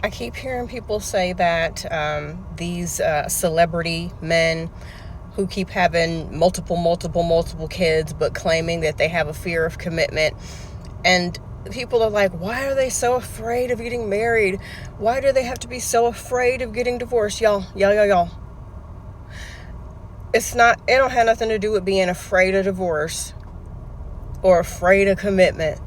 I keep hearing people say that these celebrity men who keep having multiple kids, but claiming that they have a fear of commitment. And people are like, why are they so afraid of getting married? Why do they have to be so afraid of getting divorced? Y'all. It don't have nothing to do with being afraid of divorce or afraid of commitment.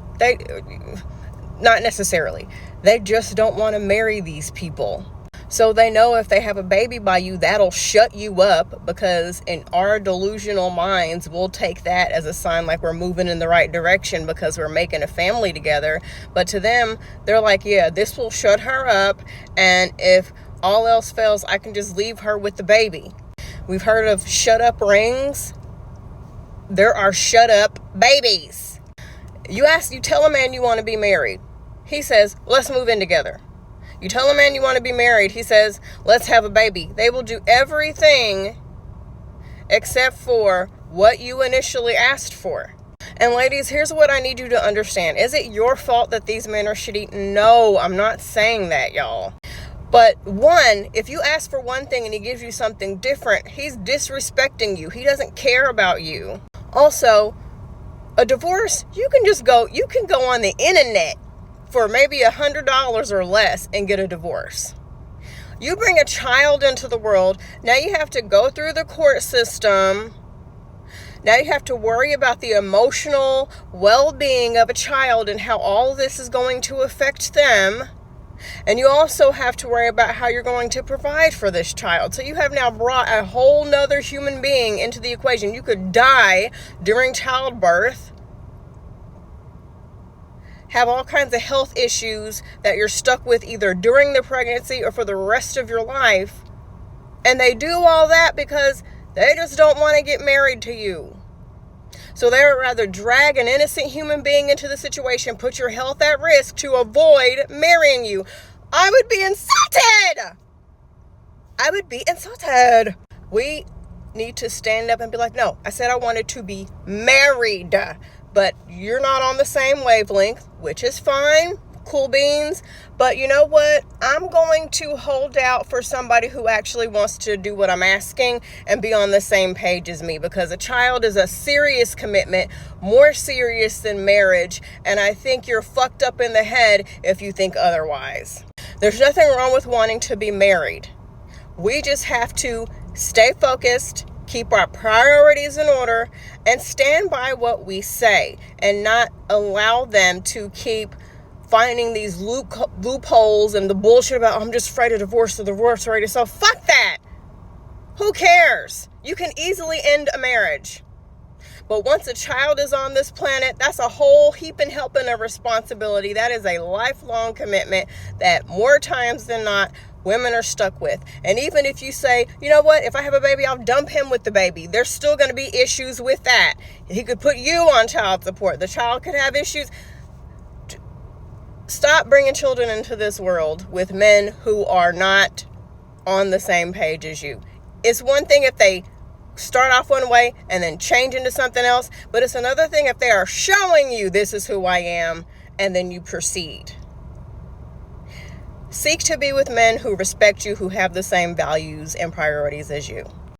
Not necessarily. They just don't want to marry these people. So they know if they have a baby by you, that'll shut you up, because in our delusional minds, we'll take that as a sign like we're moving in the right direction because we're making a family together. But to them, they're like, yeah, this will shut her up. And if all else fails, I can just leave her with the baby. We've heard of shut up rings. There are shut up babies. You tell a man you want to be married. He says, let's move in together. You tell a man you want to be married. He says, let's have a baby. They will do everything except for what you initially asked for. And ladies, here's what I need you to understand. Is it your fault that these men are shitty? No, I'm not saying that, y'all. But one, if you ask for one thing and he gives you something different, he's disrespecting you. He doesn't care about you. Also, a divorce, you can go on the internet for maybe $100 or less and get a divorce. You bring a child into the world, now you have to go through the court system. Now you have to worry about the emotional well-being of a child and how all this is going to affect them. And you also have to worry about how you're going to provide for this child. So you have now brought a whole nother human being into the equation. You could die during childbirth, have all kinds of health issues that you're stuck with either during the pregnancy or for the rest of your life. And they do all that because they just don't want to get married to you. So they would rather drag an innocent human being into the situation, put your health at risk to avoid marrying you. I would be insulted. We need to stand up and be like, no, I said I wanted to be married, but you're not on the same wavelength, which is fine. Cool beans. But you know what? I'm going to hold out for somebody who actually wants to do what I'm asking and be on the same page as me, because a child is a serious commitment, more serious than marriage, and I think you're fucked up in the head if you think otherwise. There's nothing wrong with wanting to be married. We just have to stay focused, keep our priorities in order, and stand by what we say and not allow them to keep finding these loopholes and the bullshit about, I'm just afraid of divorce, the divorce rate is so. Fuck that. Who cares? You can easily end a marriage. But once a child is on this planet, that's a whole heap and helping of responsibility. That is a lifelong commitment that more times than not, women are stuck with. And even if you say, you know what, if I have a baby, I'll dump him with the baby, there's still going to be issues with that. He could put you on child support. The child could have issues. Stop bringing children into this world with men who are not on the same page as you. It's one thing if they start off one way and then change into something else, but it's another thing if they are showing you this is who I am and then you proceed. Seek to be with men who respect you, who have the same values and priorities as you.